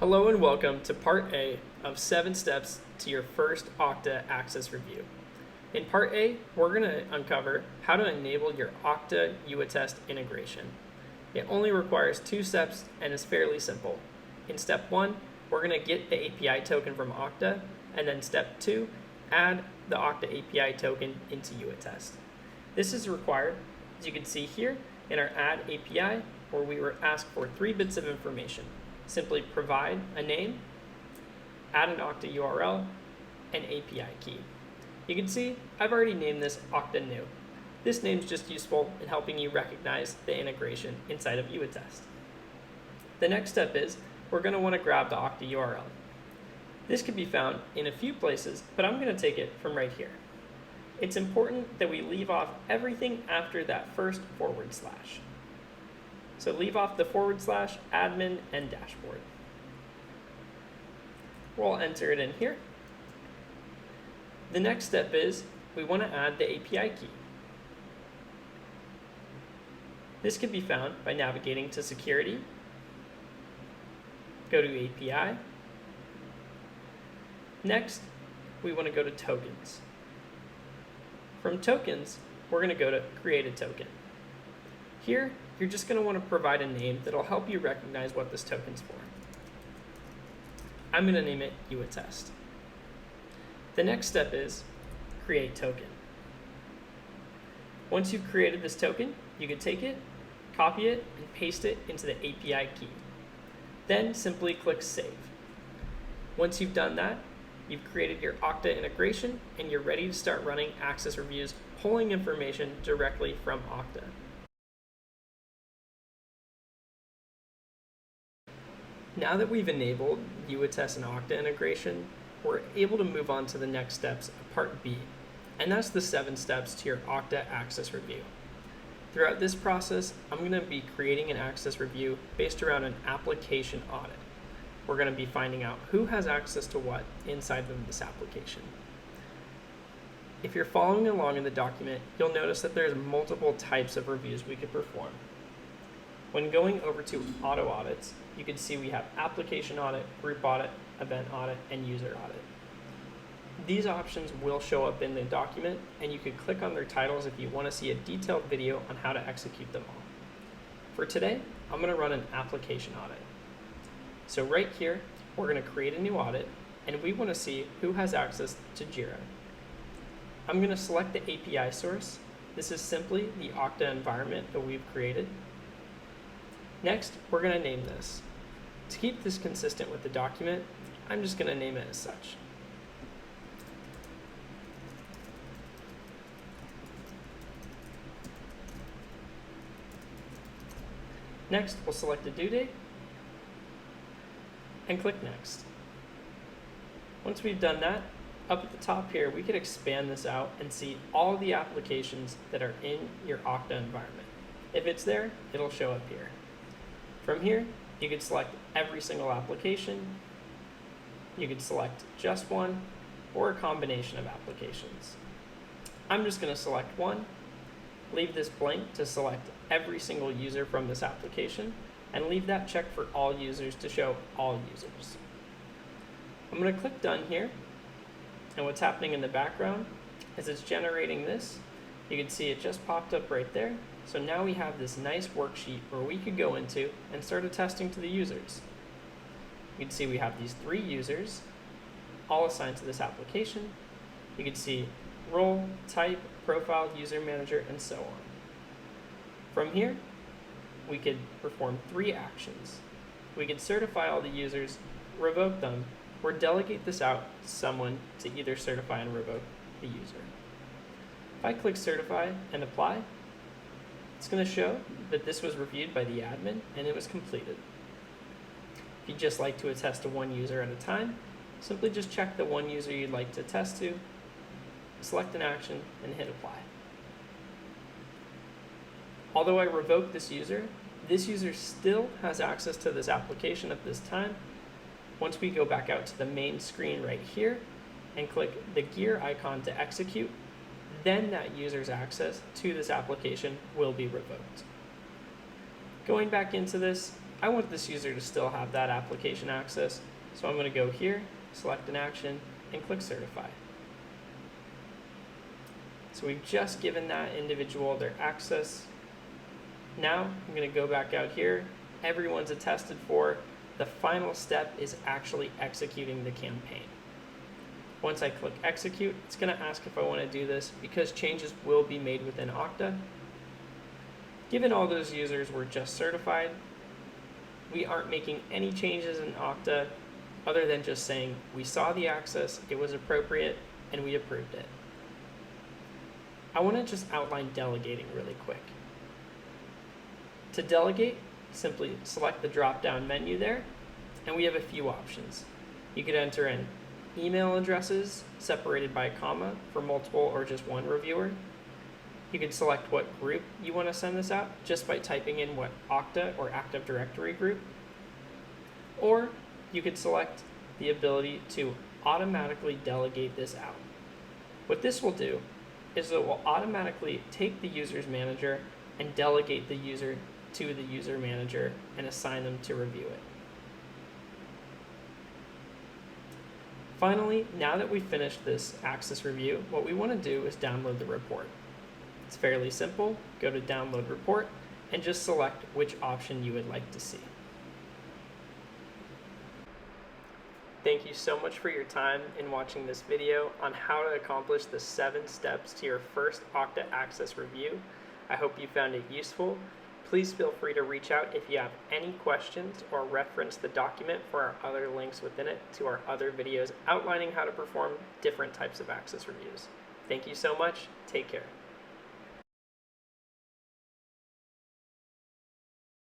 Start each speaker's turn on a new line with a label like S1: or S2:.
S1: Hello and welcome to Part A of 7 steps to your first Okta access review. In Part A, we're going to uncover how to enable your Okta UAttest integration. It only requires 2 steps and is fairly simple. In Step 1, we're going to get the API token from Okta, and then Step 2, add the Okta API token into UAttest. This is required, as you can see here, in our Add API, where we were asked for 3 bits of information. Simply provide a name, add an Octa URL, and API key. You can see I've already named this Okta New. This name is just useful in helping you recognize the integration inside of UAttest. The next step is we're going to want to grab the Okta URL. This can be found in a few places, but I'm going to take it from right here. It's important that we leave off everything after that first /. So leave off the / admin and dashboard. We'll enter it in here. The next step is we want to add the API key. This can be found by navigating to Security, go to API. Next, we want to go to Tokens. From Tokens, we're going to go to Create a Token. Here, you're just going to want to provide a name that'll help you recognize what this token's for. I'm going to name it UAttest. The next step is Create Token. Once you've created this token, you can take it, copy it, and paste it into the API key. Then simply click Save. Once you've done that, you've created your Okta integration, and you're ready to start running access reviews, pulling information directly from Okta. Now that we've enabled UAttest and Okta integration, we're able to move on to the next steps of Part B, and that's the 7 steps to your Okta access review. Throughout this process, I'm going to be creating an access review based around an application audit. We're going to be finding out who has access to what inside of this application. If you're following along in the document, you'll notice that there's multiple types of reviews we could perform. When going over to auto audits, you can see we have application audit, group audit, event audit, and user audit. These options will show up in the document, and you can click on their titles if you want to see a detailed video on how to execute them all. For today, I'm going to run an application audit. So right here, we're going to create a new audit, and we want to see who has access to Jira. I'm going to select the API source. This is simply the Okta environment that we've created. Next, we're going to name this. To keep this consistent with the document, I'm just going to name it as such. Next, we'll select the due date and click Next. Once we've done that, up at the top here, we could expand this out and see all the applications that are in your Okta environment. If it's there, it'll show up here. From here, you could select every single application, you could select just one, or a combination of applications. I'm just going to select one, leave this blank to select every single user from this application, and leave that checked for all users to show all users. I'm going to click Done here, and what's happening in the background is it's generating this. You can see it just popped up right there. So now we have this nice worksheet where we could go into and start attesting to the users. You can see we have these 3 users, all assigned to this application. You can see role, type, profile, user manager, and so on. From here, we could perform 3 actions. We could certify all the users, revoke them, or delegate this out to someone to either certify and revoke the user. If I click Certify and Apply, it's going to show that this was reviewed by the admin and it was completed. If you'd just like to attest to one user at a time, simply just check the one user you'd like to attest to, select an action, and hit Apply. Although I revoke this user still has access to this application at this time. Once we go back out to the main screen right here and click the gear icon to execute, then that user's access to this application will be revoked. Going back into this, I want this user to still have that application access, so I'm going to go here, select an action, and click Certify. So we've just given that individual their access. Now I'm going to go back out here. Everyone's attested for. The final step is actually executing the campaign. Once I click Execute, it's going to ask if I want to do this because changes will be made within Okta. Given all those users were just certified, we aren't making any changes in Okta other than just saying we saw the access, it was appropriate, and we approved it. I want to just outline delegating really quick. To delegate, simply select the drop-down menu there, and we have a few options. You could enter in email addresses separated by a comma for multiple or just one reviewer. You can select what group you want to send this out just by typing in what Okta or Active Directory group. Or you could select the ability to automatically delegate this out. What this will do is it will automatically take the user's manager and delegate the user to the user manager and assign them to review it. Finally, now that we've finished this access review, what we want to do is download the report. It's fairly simple. Go to Download Report and just select which option you would like to see. Thank you so much for your time in watching this video on how to accomplish the 7 steps to your first Okta Access review. I hope you found it useful. Please feel free to reach out if you have any questions or reference the document for our other links within it to our other videos outlining how to perform different types of access reviews. Thank you so much. Take care.